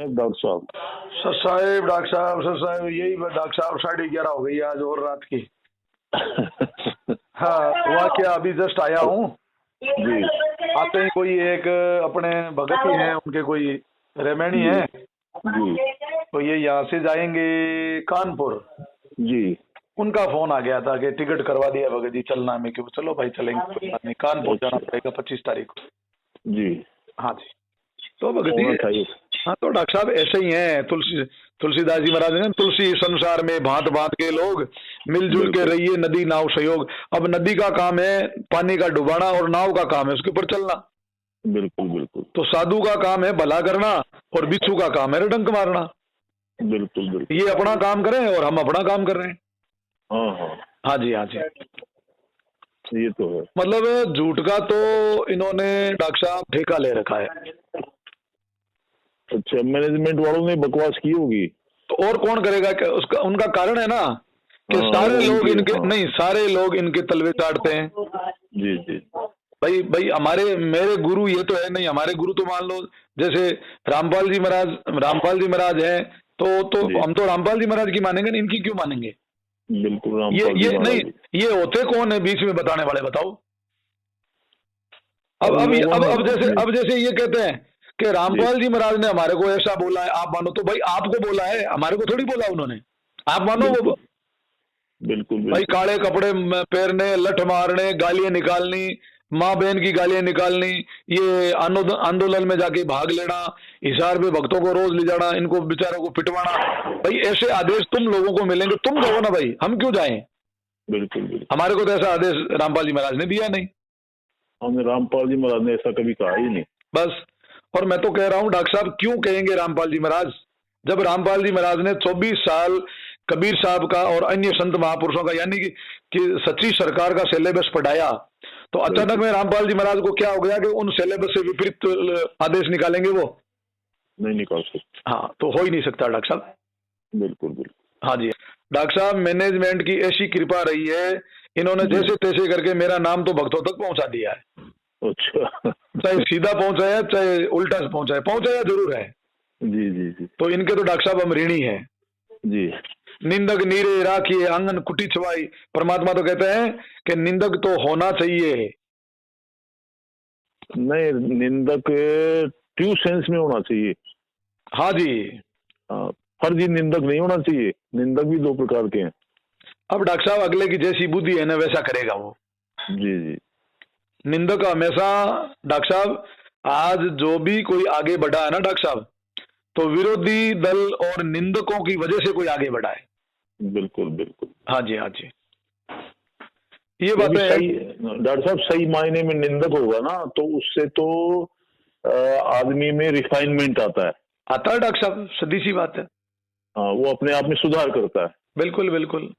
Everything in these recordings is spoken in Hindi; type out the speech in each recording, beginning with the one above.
डॉक्टर साहब। सर साहब यही डॉक्टर साहब 11:30 हो गई आज और रात की। हाँ हुआ क्या, अभी जस्ट आया हूँ जी आते ही कोई एक अपने भगत ही हैं, उनके कोई रेमेणी है जी तो ये यहाँ से जाएंगे कानपुर। जी। उनका फोन आ गया था कि टिकट करवा दिया भगत जी, चलना है। मैं क्यों, चलो भाई चलेंगे, कोई बात नहीं, कानपुर जाना अच्छा पड़ेगा 25 तारीख को। जी। हाँ जी। तो भगत होना जी, चाहिए। हाँ तो डॉक्टर साहब ऐसे ही हैं, तुलसीदास जी महाराज ने, तुलसी संसार में भांत भांत के लोग, मिलजुल के बिल्कुल रहिए नदी नाव सहयोग। अब नदी का काम है पानी का डुबाना और नाव का काम है उसके ऊपर चलना। बिल्कुल बिल्कुल तो साधु का काम है भला करना और बिच्छू का काम है डंक मारना। बिल्कुल बिल्कुल। ये अपना काम करें और हम अपना काम कर रहे हैं। हाँ हाँ, हाँ जी, हाँ जी। ये तो है। मतलब झूठ का तो इन्होंने डॉक्टर साहब ठेका ले रखा है। अच्छा, मैनेजमेंट वालों ने बकवास की होगी। तो और कौन करेगा, क्या उसका उनका कारण है ना कि हाँ, सारे वो लोग उनके, इनके हाँ। नहीं, सारे लोग इनके तलवे चाटते हैं। जी जी भाई भाई हमारे मेरे गुरु ये तो है नहीं, हमारे गुरु तो मान लो जैसे रामपाल जी महाराज हैं, तो जी। हम तो रामपाल जी महाराज की मानेंगे, इनकी क्यों मानेंगे? बिल्कुल ये रामपाल जी ये नहीं, महाराज। ये होते कौन है बीच में बताने वाले, बताओ। अब अब लोगों अब ने, अब जैसे जी अब जैसे ये कहते हैं कि जी रामपाल जी महाराज ने हमारे को ऐसा बोला है, आप मानो। तो भाई आपको बोला है, हमारे को थोड़ी बोला उन्होंने, आप मानो वो। बिल्कुल बिल्कुल भाई बिल्कुल काले कपड़े पहनने, लठ मारने, गालियां निकालनी, माँ बहन की गालियां निकालनी, ये आंदोलन में जाके भाग लेना, हिसार पे भक्तों को रोज ले जाना, इनको बेचारों को पिटवाना। भाई ऐसे आदेश तुम लोगों को मिलेंगे, तुम जाओ ना भाई, हम क्यों जाएं? बिल्कुल बिल्कुल। हमारे को तो ऐसा आदेश रामपाल जी महाराज ने दिया नहीं। हमने रामपाल जी महाराज ने ऐसा कभी कहा ही नहीं। बस। और मैं तो कह रहा हूं डॉक्टर साहब, क्यों कहेंगे रामपाल जी महाराज, जब रामपाल जी महाराज ने 24 साल कबीर साहब का और अन्य संत महापुरुषों का यानी कि सच्ची सरकार का सिलेबस पढ़ाया, तो अचानक में रामपाल जी महाराज को क्या हो गया कि उन सिलेबस से विपरीत आदेश निकालेंगे वो? नहीं निकाल सकते। हाँ, तो हो ही नहीं सकता डॉक्टर साहब। बिल्कुल बिल्कुल। हाँ जी डॉक्टर साहब, मैनेजमेंट की ऐसी कृपा रही है, इन्होंने जी। जैसे तैसे करके मेरा नाम तो भक्तों तक पहुंचा दिया है। अच्छा चाहे सीधा पहुंचाया चाहे उल्टा पहुंचाया जरूर है। जी जी जी तो इनके तो डॉक्टर साहब हम ऋणी है। जी। निंदक नीरे राखिए आंगन कुटी छुआई। परमात्मा तो कहते हैं कि निंदक तो होना चाहिए। नहीं, निंदक ट्रू सेंस में होना चाहिए। हाँ जी। हाँ, फर्जी निंदक नहीं होना चाहिए। निंदक भी दो प्रकार के हैं। अब डॉक्टर साहब अगले की जैसी बुद्धि है ना वैसा करेगा वो। जी जी निंदक हमेशा, डॉक्टर साहब आज जो भी कोई आगे बढ़ा है ना डॉक्टर साहब, तो विरोधी दल और निंदकों की वजह से कोई आगे बढ़ा है। बिल्कुल बिल्कुल। हाँ जी, हाँ जी, ये वो बात भी है। सही डॉक्टर साहब, सही मायने में निंदक होगा ना तो उससे तो आदमी में रिफाइनमेंट आता है। आता है डॉक्टर साहब, सीधी सी बात है। हाँ, वो अपने आप में सुधार करता है। बिल्कुल बिल्कुल।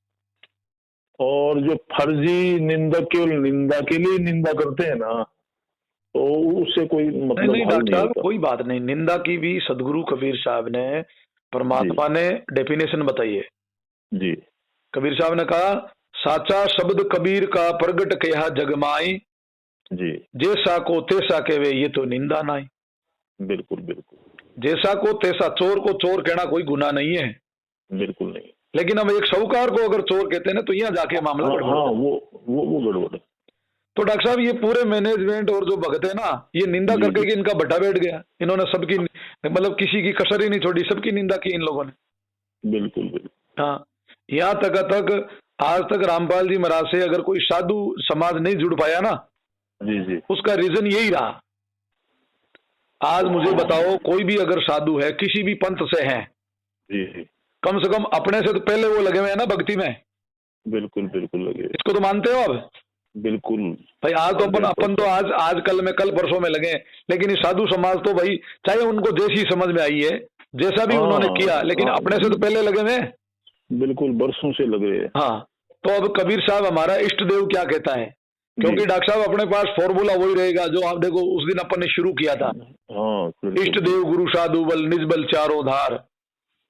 और जो फर्जी निंदक केवल निंदा के लिए निंदा करते हैं ना, तो उससे कोई नहीं मतलब नहीं हल डॉक्टर नहीं साहब, होता। कोई बात नहीं, निंदा की भी सदगुरु कबीर साहब ने, परमात्मा ने डेफिनेशन बताई है। जी कबीर साहब ने कहा, साचा शब्द कबीर का प्रगट कहा जगमाई, जी। जैसा को तैसा कहवे ये तो निंदा नहीं। बिल्कुल बिल्कुल। जैसा को तैसा, चोर को चोर कहना कोई गुनाह नहीं है, बिल्कुल नहीं। लेकिन हम एक साहूकार को अगर चोर कहते हैं ना तो यहाँ जाके मामला हाँ गड़बड़ हाँ, है। वो गड़बड़ है। तो डॉक्टर साहब ये पूरे मैनेजमेंट और जो भगत है ना, ये निंदा जी करके जी। कि इनका बट्टा बैठ गया, इन्होंने सबकी मतलब किसी की कसर ही नहीं छोड़ी, सबकी निंदा की इन लोगों ने। बिल्कुल बिल्कुल। हाँ, यहाँ तक आज तक रामपाल जी महाराज से अगर कोई साधु समाज नहीं जुड़ पाया ना, जी जी उसका रीजन यही रहा। आज मुझे बताओ, कोई भी अगर साधु है किसी भी पंथ से है, जी जी। कम से कम अपने से तो पहले वो लगे हुए हैं ना भक्ति में। बिल्कुल बिल्कुल लगे। इसको तो मानते हो अब? बिल्कुल भाई आज तो अपन तो आजकल में कल परसों में लगे, लेकिन ये साधु समाज तो भाई चाहे उनको जैसी समझ में आई है, जैसा भी उन्होंने किया, लेकिन अपने से तो पहले लगे हुए। बिल्कुल, बरसों से लग रहे हैं। हाँ, तो अब कबीर साहब हमारा इष्ट देव क्या कहता है, क्योंकि डॉक्टर साहब अपने पास फॉर्मूला वही रहेगा जो आप देखो उस दिन अपन ने शुरू किया था। हाँ, इष्ट देव गुरु साधु बल निजबल चारों धार,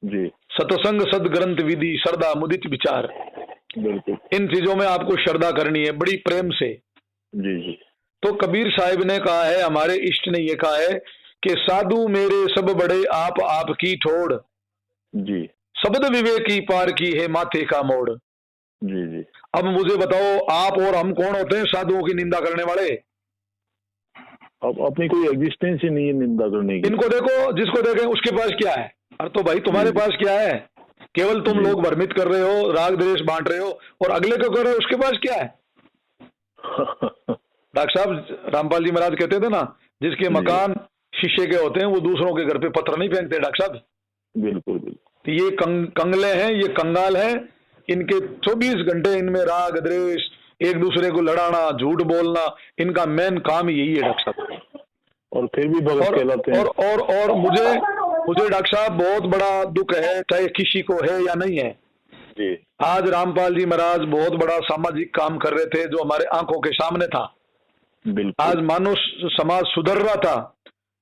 जी। सतसंग सदग्रंथ विधि श्रद्धा मुदित विचार। बिल्कुल। इन चीजों में आपको श्रद्धा करनी है बड़ी प्रेम से। जी जी। तो कबीर साहिब ने कहा है, हमारे इष्ट ने ये कहा है कि साधु मेरे सब बड़े आप आपकी ठोड़, जी शब्द विवेकी पार की है माथे का मोड़। जी जी। अब मुझे बताओ, आप और हम कौन होते हैं साधुओं की निंदा करने वाले? अब अपनी कोई एग्जिस्टेंस ही नहीं है निंदा करने की। इनको देखो, जिसको देखें उसके पास क्या है? अरे तो भाई तुम्हारे जी पास क्या है? केवल तुम जी। लोग भ्रमित कर रहे हो, राग द्वेष बांट रहे हो, और अगले को कर रहे हो उसके पास क्या है? डॉक्टर साहब रामपाल जी महाराज कहते थे ना, जिसके जी। मकान शीशे के होते हैं वो दूसरों के घर पे पत्थर नहीं फेंकते। डॉक्टर साहब बिल्कुल बिल्कुल। तो ये कंगले हैं, ये कंगाल हैं, इनके 24 घंटे इनमें राग द्वेष, एक दूसरे को लड़ाना, झूठ बोलना, इनका मेन काम ही यही है डॉक्टर साहब। और फिर भी भगत कहलाते हैं। और मुझे मुझे डॉक्टर साहब बहुत बड़ा दुख है, चाहे किसी को है या नहीं है। जी आज रामपाल जी महाराज बहुत बड़ा सामाजिक काम कर रहे थे जो हमारे आंखों के सामने था। बिल्कुल। आज मानो समाज सुधर रहा था।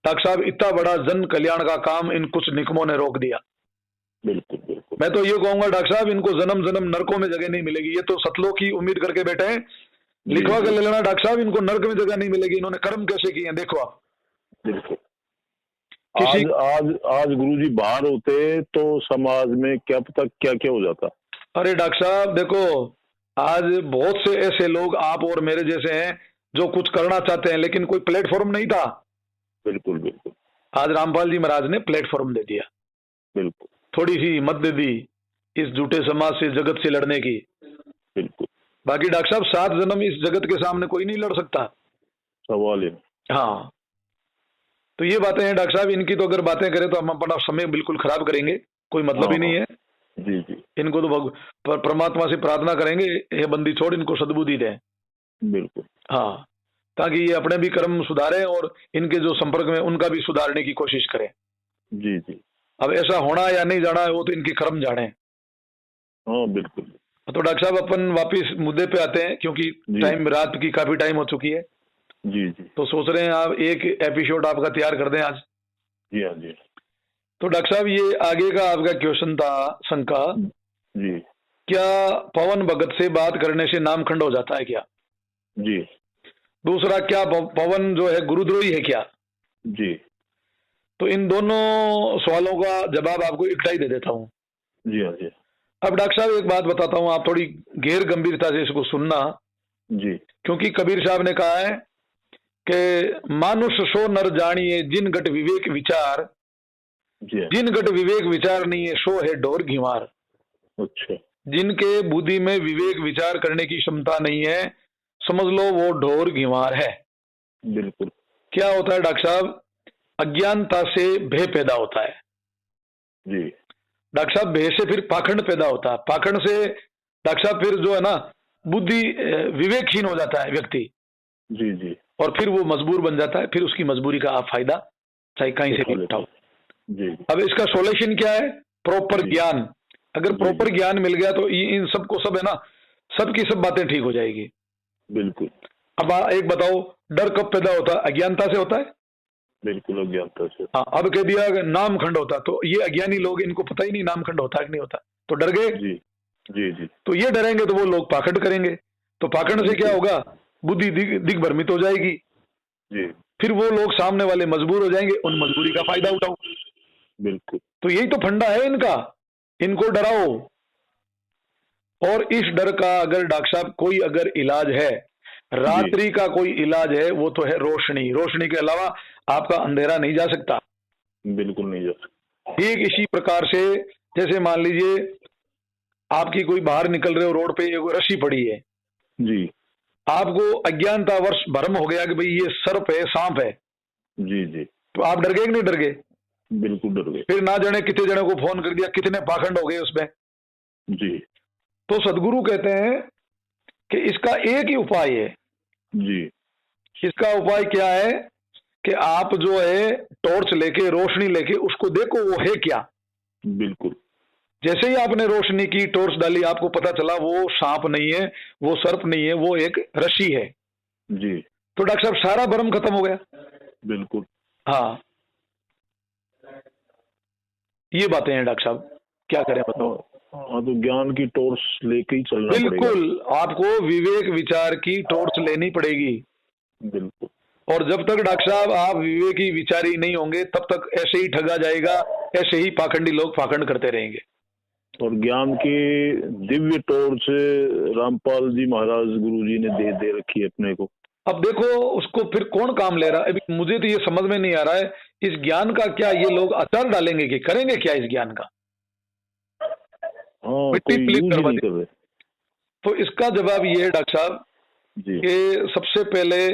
डॉक्टर साहब इतना बड़ा जन कल्याण का काम इन कुछ निकमों ने रोक दिया। बिल्कुल बिल्कुल। मैं तो ये कहूंगा डॉक्टर साहब, इनको जन्म जन्म नरकों में जगह नहीं मिलेगी। ये तो सतलोक की उम्मीद करके बैठे हैं, लिखवा कर ले लेना डॉक्टर साहब, इनको नरक में जगह नहीं मिलेगी। इन्होंने कर्म कैसे किए हैं देखो आप। बिल्कुल। किसी आज आज आज गुरुजी बाहर होते तो समाज में क्या पता क्या क्या हो जाता। अरे डॉक्टर साहब देखो, आज बहुत से ऐसे लोग आप और मेरे जैसे हैं जो कुछ करना चाहते हैं, लेकिन कोई प्लेटफॉर्म नहीं था। बिल्कुल बिल्कुल। आज रामपाल जी महाराज ने प्लेटफॉर्म दे दिया, बिल्कुल। थोड़ी सी हिम्मत दे दी इस झूठे समाज से, जगत से लड़ने की। बिल्कुल। बाकी डॉक्टर साहब 7 जन्म इस जगत के सामने कोई नहीं लड़ सकता। सवाल है। हाँ, तो ये बातें हैं डॉक्टर साहब, इनकी तो अगर बातें करें तो हम अपना समय बिल्कुल खराब करेंगे, कोई मतलब ही नहीं है। जी जी। इनको तो परमात्मा से प्रार्थना करेंगे, ये बंदी छोड़, इनको सद्बुद्धि दें। बिल्कुल। हाँ, ताकि ये अपने भी कर्म सुधारें और इनके जो संपर्क में उनका भी सुधारने की कोशिश करें। जी जी। अब ऐसा होना या नहीं जाना है वो तो इनके कर्म जाने। हाँ बिल्कुल। तो डॉक्टर साहब अपन वापिस मुद्दे पे आते हैं, क्योंकि टाइम रात की काफी टाइम हो चुकी है। जी जी। तो सोच रहे हैं आप एक एपिसोड आपका तैयार कर दें आज। जी हाँ जी। तो डॉक्टर साहब ये आगे का आपका क्वेश्चन था, शंका, जी। क्या पवन भगत से बात करने से नामखंड हो जाता है क्या? जी। दूसरा, क्या पवन जो है गुरुद्रोही है क्या? जी। तो इन दोनों सवालों का जवाब आपको इकट्ठा ही दे देता हूं। जी हाँ जी। अब डॉक्टर साहब एक बात बताता हूं, आप थोड़ी गैर गंभीरता से इसको सुनना, जी। क्योंकि कबीर साहब ने कहा है कि मानुष सो नर जानिए जिन गट विवेक विचार, जी। जिन गट विवेक विचार नहीं है सो है ढोर घिमार। अच्छा। जिनके बुद्धि में विवेक विचार करने की क्षमता नहीं है, समझ लो वो ढोर घिमार है। बिल्कुल। क्या होता है डॉक्टर साहब? अज्ञानता से भय पैदा होता है। जी। डॉक्टर साहब भय से फिर पाखंड पैदा होता है, पाखंड से डॉक्टर साहब फिर जो है ना बुद्धि विवेकहीन हो जाता है व्यक्ति, जी जी। और फिर वो मजबूर बन जाता है। फिर उसकी मजबूरी का आप फायदा चाहे कहीं से भी उठाओ। जी। अब इसका सॉल्यूशन क्या है? प्रॉपर ज्ञान। अगर प्रॉपर ज्ञान मिल गया तो इन सबको सब है ना, सबकी सब बातें ठीक हो जाएगी। बिल्कुल। अब एक बताओ, डर कब पैदा होता है? अज्ञानता से होता है। बिल्कुल अज्ञानता से। हाँ, अब कह दिया अगर नामखंड होता, तो ये अज्ञानी लोग, इनको पता ही नहीं नामखंड होता है कि नहीं होता, तो डर गए। जी जी जी। तो ये डरेंगे तो वो लोग पाखंड करेंगे, तो पाखंड से क्या होगा? बुद्धि दिग्भ्रमित हो जाएगी। जी। फिर वो लोग सामने वाले मजबूर हो जाएंगे, उन मजबूरी का फायदा उठाओ। बिल्कुल। तो यही तो फंडा है इनका, इनको डराओ। और इस डर का अगर डॉक्टर साहब कोई अगर इलाज है, रात्रि का कोई इलाज है, वो तो है रोशनी। रोशनी के अलावा आपका अंधेरा नहीं जा सकता। बिल्कुल नहीं जा सकता। ठीक इसी प्रकार से, जैसे मान लीजिए आपकी कोई बाहर निकल रहे हो, रोड पे एक रस्सी पड़ी है, जी। आपको अज्ञानतावश भ्रम हो गया कि भाई ये सर्प है, सांप है, जी जी। तो आप डर गए कि नहीं डर गए? बिल्कुल डर गए। फिर ना जाने कितने जने को फोन कर दिया, कितने पाखंड हो गए उसमें। जी। तो सदगुरु कहते हैं कि इसका एक ही उपाय है। जी। इसका उपाय क्या है कि आप जो है टॉर्च लेके, रोशनी लेके उसको देखो वो है क्या। बिल्कुल। जैसे ही आपने रोशनी की, टॉर्च डाली, आपको पता चला वो सांप नहीं है, वो सर्प नहीं है, वो एक रस्सी है। जी। तो डॉक्टर साहब सारा भ्रम खत्म हो गया। बिल्कुल। हाँ, ये बातें हैं डॉक्टर साहब, क्या करें बताओ। हाँ, तो ज्ञान की टॉर्च लेके ही चलना पड़ेगा। बिल्कुल, आपको विवेक विचार की टॉर्च लेनी पड़ेगी। बिल्कुल। और जब तक डॉक्टर साहब आप विवेकी विचारी नहीं होंगे तब तक ऐसे ही ठगा जाएगा, ऐसे ही पाखंडी लोग पाखंड करते रहेंगे। और ज्ञान की दिव्य टॉर्च रामपाल जी महाराज गुरु जी ने दे रखी है अपने को। अब देखो उसको फिर कौन काम ले रहा है, अभी मुझे तो ये समझ में नहीं आ रहा है इस ज्ञान का क्या ये लोग अचार डालेंगे कि करेंगे क्या इस ज्ञान का? हाँ, कोई यूज नहीं कर रहे। तो इसका जवाब ये है डॉक्टर साहब कि सबसे पहले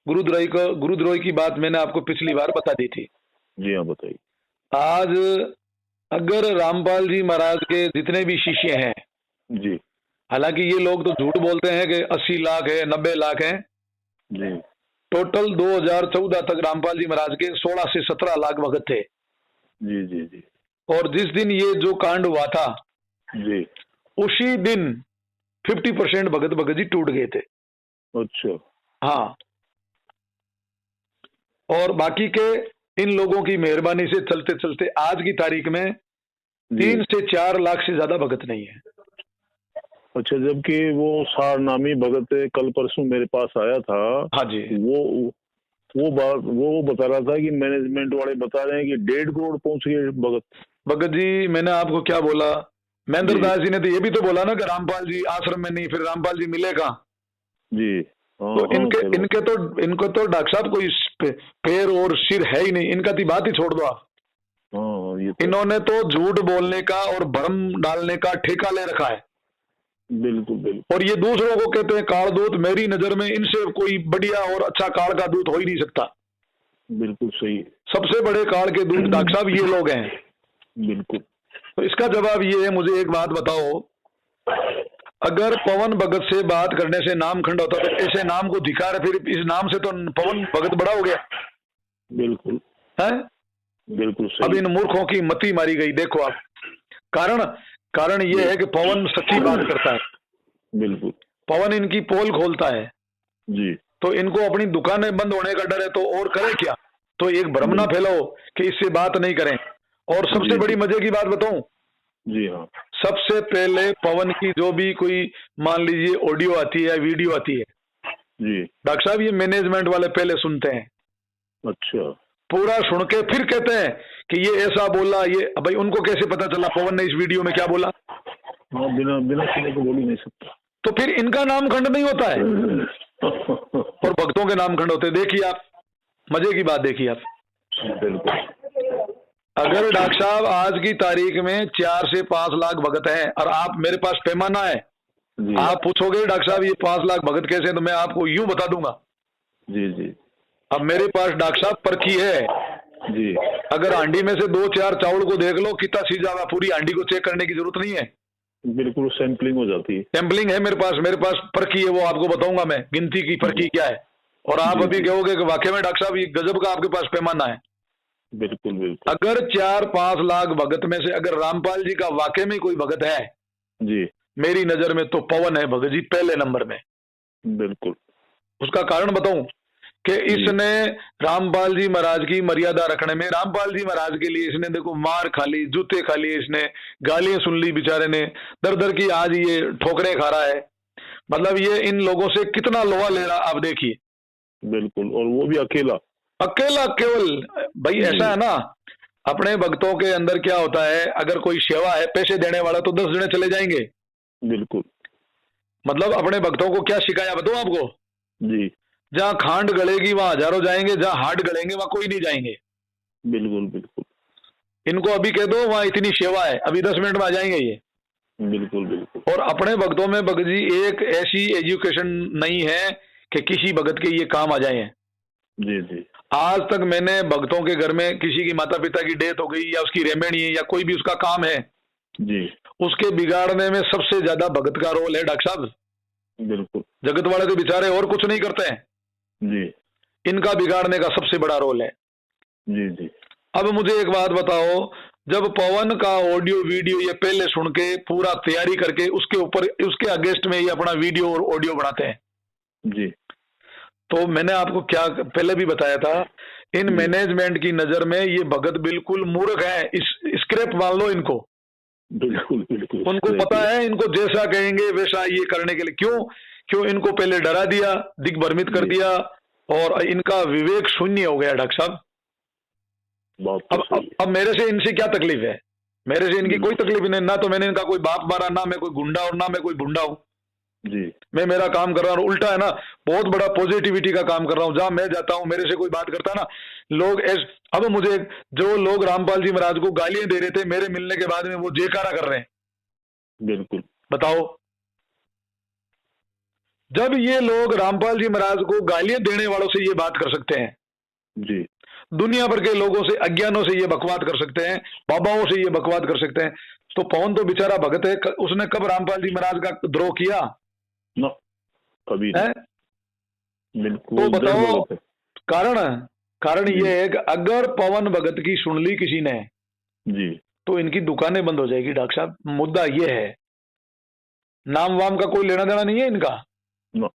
गुरुद्रोही की बात मैंने आपको पिछली बार बता दी थी। जी हाँ, बताइए। आज अगर रामपाल जी महाराज के जितने भी शिष्य हैं जी, हालांकि ये लोग तो झूठ बोलते हैं कि 80 लाख है 90 लाख है जी, टोटल 2014 तक रामपाल जी महाराज के 16 से 17 लाख भगत थे। जी जी जी। और जिस दिन ये जो कांड हुआ था जी, उसी दिन 50% भगत जी टूट गए थे। अच्छा। हाँ, और बाकी के इन लोगों की मेहरबानी से चलते चलते आज की तारीख में 3 से 4 लाख से ज्यादा भगत नहीं है। अच्छा, जबकि वो सारनामी भगत कल परसों मेरे पास आया था। हाँ जी। वो बता रहा था कि मैनेजमेंट वाले बता रहे हैं कि 1.5 करोड़ पहुंच गए भगत जी। मैंने आपको क्या बोला, महेंद्र दास जी ने तो ये भी तो बोला ना कि रामपाल जी आश्रम में नहीं, फिर रामपाल जी मिलेगा जी। तो इनको तो डॉक्टर साहब कोई पैर और सिर है ही नहीं, इनका तो बात ही छोड़ दो आप। इन्होंने तो झूठ बोलने का और भ्रम डालने का ठेका ले रखा है। बिल्कुल बिल्कुल। और ये दूसरों को कहते हैं काल दूत, मेरी नजर में इनसे कोई बढ़िया और अच्छा काल का दूत हो ही नहीं सकता। बिल्कुल सही। सबसे बड़े काल के दूत डॉक्टर साहब ये लोग हैं। बिल्कुल। तो इसका जवाब ये है, मुझे एक बात बताओ, अगर पवन भगत से बात करने से नाम खंड होता तो ऐसे नाम को धिकार, फिर इस नाम से तो पवन भगत बड़ा हो गया। बिल्कुल है, बिल्कुल सही। अब इन मूर्खों की मती मारी गई। देखो आप, कारण ये है कि पवन सच्ची बात करता है। बिल्कुल। पवन इनकी पोल खोलता है जी। तो इनको अपनी दुकानें बंद होने का डर है, तो और करे क्या? तो एक भ्रम ना फैलाओ कि इससे बात नहीं करें। और सबसे बड़ी मजे की बात बताऊं जी हाँ, सबसे पहले पवन की जो भी कोई मान लीजिए ऑडियो आती है या वीडियो आती है जी, डॉक्टर साहब ये मैनेजमेंट वाले पहले सुनते हैं। अच्छा। पूरा सुन के फिर कहते हैं कि ये ऐसा बोला, ये भाई उनको कैसे पता चला पवन ने इस वीडियो में क्या बोला? बिना सुने तो बोल ही नहीं सकता। तो फिर इनका नामखंड नहीं होता है और भक्तों के नामखंड होते हैं। देखिए आप, मजे की बात देखिए आप। बिल्कुल। अगर डॉक्टर साहब आज की तारीख में 4 से 5 लाख भगत हैं और आप मेरे पास पैमाना है, आप पूछोगे डॉक्टर साहब ये 5 लाख भगत कैसे, तो मैं आपको यूं बता दूंगा। जी जी। अब मेरे पास डॉक्टर साहब पर्ची है जी, अगर हांडी में से 2-4 चावल को देख लो कितना सी ज्यादा, पूरी हांडी को चेक करने की जरूरत नहीं है। बिल्कुल सैंपलिंग हो जाती है। सैंपलिंग है मेरे पास पर्ची है, वो आपको बताऊंगा मैं गिनती की पर्ची क्या है। और आप अभी कहोगे कि वाकई में डॉक्टर साहब ये गजब का आपके पास पैमाना है। बिल्कुल बिल्कुल। अगर 4-5 लाख भगत में से अगर रामपाल जी का वाकई में कोई भगत है जी, मेरी नजर में तो पवन है भगत जी पहले नंबर में। बिल्कुल। उसका कारण बताऊं कि इसने रामपाल जी महाराज की मर्यादा रखने में, रामपाल जी महाराज के लिए इसने देखो मार खा ली, जूते खा लिए, इसने गालियां सुन ली बेचारे ने, दर दर की आज ये ठोकरें खा रहा है। मतलब ये इन लोगों से कितना लोहा ले रहा आप देखिए। बिल्कुल, और वो भी अकेला केवल। भाई ऐसा है ना, अपने भक्तों के अंदर क्या होता है, अगर कोई सेवा है पैसे देने वाला तो 10 जने चले जाएंगे। बिल्कुल। मतलब अपने भक्तों को क्या सिखाया बताऊं आपको जी, जहां खांड गलेगी वहां हजारों जाएंगे, जहां हार्ड गलेंगे वहां कोई नहीं जाएंगे। बिल्कुल बिल्कुल। इनको अभी कह दो वहां इतनी सेवा है, अभी 10 मिनट में आ जाएंगे ये। बिल्कुल बिल्कुल। और अपने भक्तों में भगत जी एक ऐसी एजुकेशन नहीं है कि किसी भगत के ये काम आ जाए। जी जी। आज तक मैंने भक्तों के घर में किसी की माता पिता की डेथ हो गई या उसकी रेमेडी है या कोई भी उसका काम है जी, उसके बिगाड़ने में सबसे ज्यादा भगत का रोल है डॉक्टर साहब। बिल्कुल। जगत वाले तो बेचारे और कुछ नहीं करते हैं जी, इनका बिगाड़ने का सबसे बड़ा रोल है। जी जी। अब मुझे एक बात बताओ, जब पवन का ऑडियो वीडियो ये पहले सुन के पूरा तैयारी करके उसके ऊपर उसके अगेंस्ट में ये अपना वीडियो और ऑडियो बनाते हैं जी, तो मैंने आपको क्या पहले भी बताया था, इन मैनेजमेंट की नजर में ये भगत बिल्कुल मूर्ख है। इस स्क्रैप मान लो इनको। बिल्कुल बिल्कुल। उनको पता है इनको जैसा कहेंगे वैसा ये करने के लिए। क्यों इनको पहले डरा दिया, दिग्भ्रमित कर दिया, और इनका विवेक शून्य हो गया डॉक्टर साहब। बात तो सही है। अब मेरे से इनसे क्या तकलीफ है? मेरे से इनकी कोई तकलीफ नहीं, ना तो मैंने इनका कोई बाप मारा, ना मैं कोई गुंडा और ना मैं कोई बुंडा हूं। जी मैं मेरा काम कर रहा हूं, उल्टा है ना, बहुत बड़ा पॉजिटिविटी का काम कर रहा हूं। जहां मैं जाता हूं, मेरे से कोई बात करता है ना, लोग अब मुझे जो लोग रामपाल जी महाराज को गालियां दे रहे थे, मेरे मिलने के बाद में वो जयकारा कर रहे हैं। बिल्कुल। बताओ, जब ये लोग रामपाल जी महाराज को गालियां देने वालों से ये बात कर सकते हैं, जी दुनिया भर के लोगों से, अज्ञानों से ये बकवाद कर सकते हैं, बाबाओं से ये बकवाद कर सकते हैं, तो पवन तो बेचारा भगत है, उसने कब रामपाल जी महाराज का द्रोह किया? ना, कभी है? बिल्कुल। तो बताओ, है। कारण ये है कि अगर पवन भगत की सुन ली किसी ने जी तो इनकी दुकानें बंद हो जाएगी डॉक्टर साहब। मुद्दा ये है, नाम वाम का कोई लेना देना नहीं है इनका। ना।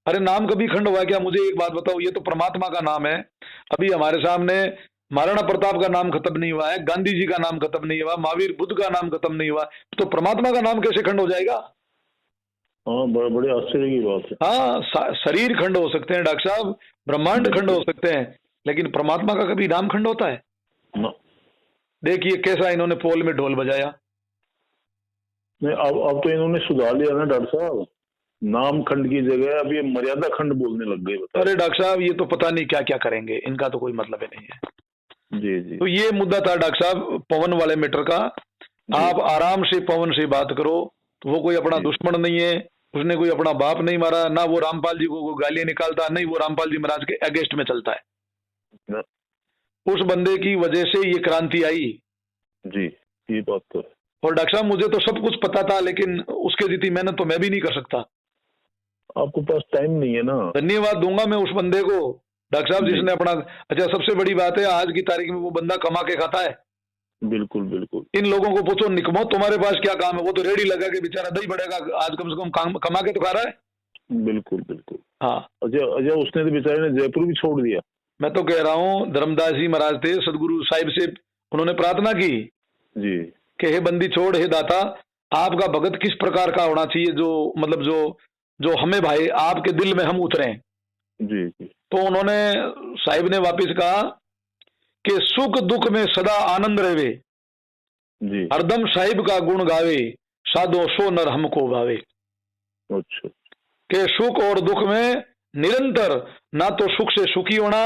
अरे नाम कभी खंड हुआ क्या? मुझे एक बात बताओ, ये तो परमात्मा का नाम है। अभी हमारे सामने महाराणा प्रताप का नाम खत्म नहीं हुआ है, गांधी जी का नाम खत्म नहीं हुआ, महावीर बुद्ध का नाम खत्म नहीं हुआ, तो परमात्मा का नाम कैसे खंड हो जाएगा? हाँ, बड़े आश्चर्य की बात है। हाँ, शरीर खंड हो सकते हैं डॉक्टर साहब, ब्रह्मांड खंड हो सकते हैं, लेकिन परमात्मा का कभी नाम खंड होता है? ना। देखिए कैसा इन्होंने पोल में ढोल बजाया। नहीं, अब तो इन्होंने सुधार लिया ना डॉक्टर साहब, नाम खंड की जगह अब ये मर्यादा खंड बोलने लग गए। अरे डॉक्टर साहब, ये तो पता नहीं क्या क्या करेंगे, इनका तो कोई मतलब ही नहीं है। जी जी। तो ये मुद्दा था डॉक्टर साहब पवन वाले मीटर का। आप आराम से पवन से बात करो, तो वो कोई अपना दुश्मन नहीं है, उसने कोई अपना बाप नहीं मारा, ना वो रामपाल जी को गालियां निकालता, नहीं वो रामपाल जी महाराज के अगेंस्ट में चलता है। उस बंदे की वजह से ये क्रांति आई। जी, ये बात तो है। और डॉक्टर साहब मुझे तो सब कुछ पता था, लेकिन उसके जितनी मेहनत तो मैं भी नहीं कर सकता। आपको पास टाइम नहीं है ना। धन्यवाद दूंगा मैं उस बंदे को डॉक्टर साहब जिसने अपना, अच्छा सबसे बड़ी बात है आज की तारीख में वो बंदा कमा के खाता है। बिल्कुल बिल्कुल। इन लोगों को पूछो, निकमो तुम्हारे पास क्या काम है? वो तो रेडी लगा के बेचारा दही बढ़ेगा, आज कम से कम काम कमा के तो खा रहा है। बिल्कुल बिल्कुल। हाँ, अजय उसने तो बेचारे ने जयपुर भी छोड़ दिया। मैं तो कह रहा हूँ, धर्मदास जी महाराज थे, सदगुरु साहिब से उन्होंने प्रार्थना की जी कि हे बंदी छोड़, हे दाता, आपका भगत किस प्रकार का होना चाहिए, जो मतलब जो हमें भाई आपके दिल में हम उतरे। जी जी। तो उन्होंने साहिब ने वापिस कहा कि सुख दुख में सदा आनंद रहे, जी हरदम साहिब का गुण गावे, साधो सो नर हमको भावे। अच्छा। के सुख और दुख में निरंतर, ना तो सुख से सुखी होना,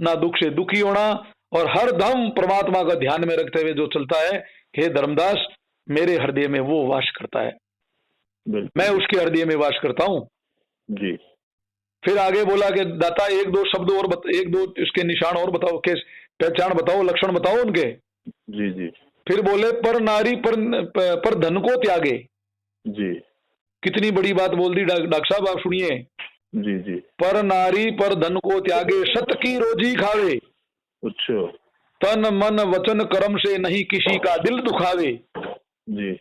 ना दुख से दुखी होना, और हर दम परमात्मा का ध्यान में रखते हुए जो चलता है, हे धर्मदास मेरे हृदय में वो वास करता है, मैं उसके हृदय में वास करता हूं। जी। फिर आगे बोला कि दाता एक दो शब्द और एक दो इसके निशान और बताओ, कैसे पहचान बताओ, लक्षण बताओ उनके। जी जी। फिर बोले पर नारी पर धन को त्यागे। जी। कितनी बड़ी बात बोल दी डॉक्टर साहब, आप सुनिए। जी जी। पर नारी पर धन को त्यागे, सत की रोजी खावे, अच्छा। तन मन वचन कर्म से नहीं किसी का दिल दुखावे, जी।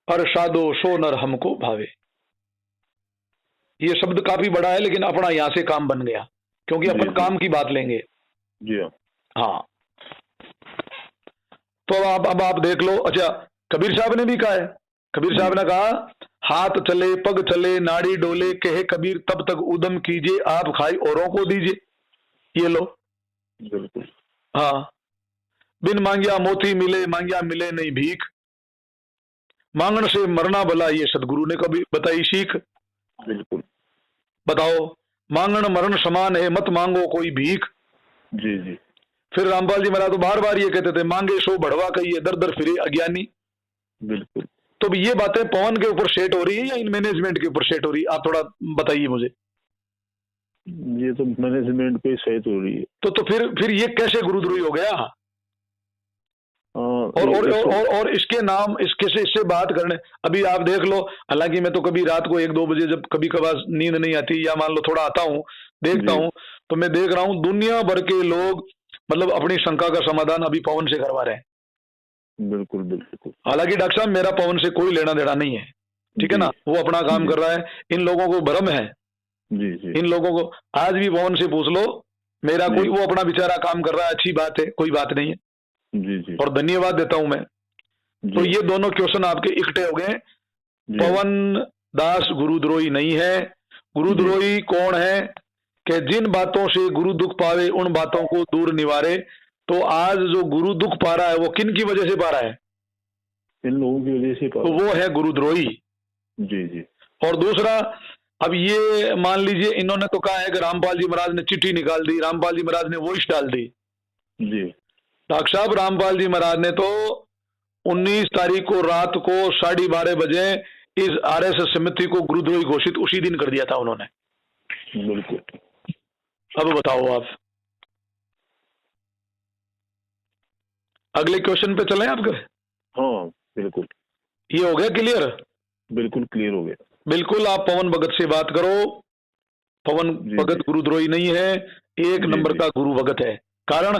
और साधो सो नर हमको भावे। ये शब्द काफी बड़ा है, लेकिन अपना यहां से काम बन गया, क्योंकि अपन काम की बात लेंगे। जी हाँ, तो अब आप देख लो। अच्छा, कबीर साहब ने भी कहा है, कबीर साहब ने कहा, हाथ चले पग चले नाड़ी डोले, कहे कबीर तब तक उदम कीजिए, आप खाई औरों को दीजिए। ये लो। बिल्कुल। हाँ, बिन मांगिया मोती मिले, मांगिया मिले नहीं भीख, मांगन से मरना भला, ये सदगुरु ने कभी बताई सीख। बिल्कुल। बताओ, मांगन मरण समान है, मत मांगो कोई भीख। जी जी। फिर रामपाल जी महाराज तो बार बार ये कहते थे, मांगे सो बढ़वा कहिए, दर दर फिरे अज्ञानी। बिल्कुल। तो ये बातें पवन के ऊपर सेट हो रही है या इन मैनेजमेंट के ऊपर सेट हो रही है? आप थोड़ा बताइए मुझे। ये तो मैनेजमेंट पे सेट हो रही है। तो फिर ये कैसे गुरुद्रोही हो गया? और इसके नाम, इससे बात करने, अभी आप देख लो, हालांकि मैं तो कभी रात को 1-2 बजे जब कभी कभार नींद नहीं आती, या मान लो थोड़ा आता हूँ, देखता हूँ, तो मैं देख रहा हूँ दुनिया भर के लोग मतलब अपनी शंका का समाधान अभी पवन से करवा रहे हैं। बिल्कुल बिल्कुल। हालांकि डॉक्टर साहब मेरा पवन से कोई लेना देना नहीं है, ठीक है ना, वो अपना काम कर रहा है। इन लोगों को भ्रम है, जी जी। इन लोगों को आज भी पवन से पूछ लो, मेरा कोई, वो अपना बेचारा काम कर रहा है, अच्छी बात है, कोई बात नहीं है। जी जी। और धन्यवाद देता हूं मैं। तो ये दोनों क्वेश्चन आपके इकट्ठे हो गए। पवन दास गुरुद्रोही नहीं है। गुरुद्रोही कौन है? कि जिन बातों से गुरु दुख पावे उन बातों को दूर निवारे। तो आज जो गुरु दुख पा रहा है वो किन की वजह से पा रहा है? इन लोगों की वजह से तो वो है गुरुद्रोही। जी जी। और दूसरा, अब ये मान लीजिए इन्होंने तो कहा है कि रामपाल जी महाराज ने चिट्ठी निकाल दी, रामपाल जी महाराज ने वॉइस डाल दी। जी डॉक्टर साहब, रामपाल जी महाराज ने तो 19 तारीख को रात को 12:30 बजे इस आरएसएस समिति को गुरुद्रोही घोषित उसी दिन कर दिया था उन्होंने। बिल्कुल। अब बताओ आप, अगले क्वेश्चन पे चलें आपके? हाँ बिल्कुल। ये हो गया क्लियर? बिल्कुल क्लियर हो गया। बिल्कुल। आप पवन भगत से बात करो। पवन भगत गुरुद्रोही नहीं है, एक नंबर का गुरु भगत है। कारण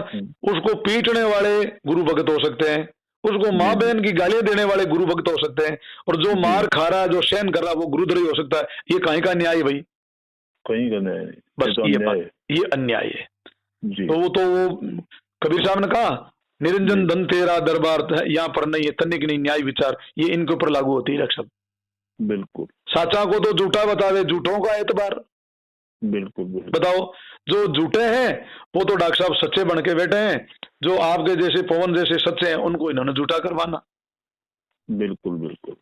उसको पीटने वाले गुरु भगत हो सकते हैं, उसको माँ बहन की गालियां देने वाले गुरु भगत हो सकते हैं, और जो मार खा रहा है, जो सहन कर रहा है, वो गुरुद्रोही हो सकता है। ये कहीं का न्याय भाई? कहीं का न्याय नहीं, बस ये अन्याय है। तो वो कबीर साहब ने कहा, निरंजन धन तेरा दरबार यहाँ पर नहीं है, तनिक नहीं न्याय विचार, ये इनके ऊपर लागू होती है सब। बिल्कुल। साचा को तो झूठा बतावे, झूठों का एतबार। बिल्कुल। बताओ, जो झूठे हैं वो तो डॉक्टर साहब सच्चे बन के बैठे हैं, जो आपके जैसे पवन जैसे सच्चे हैं उनको इन्होंने झूठा करवाना। बिल्कुल बिल्कुल।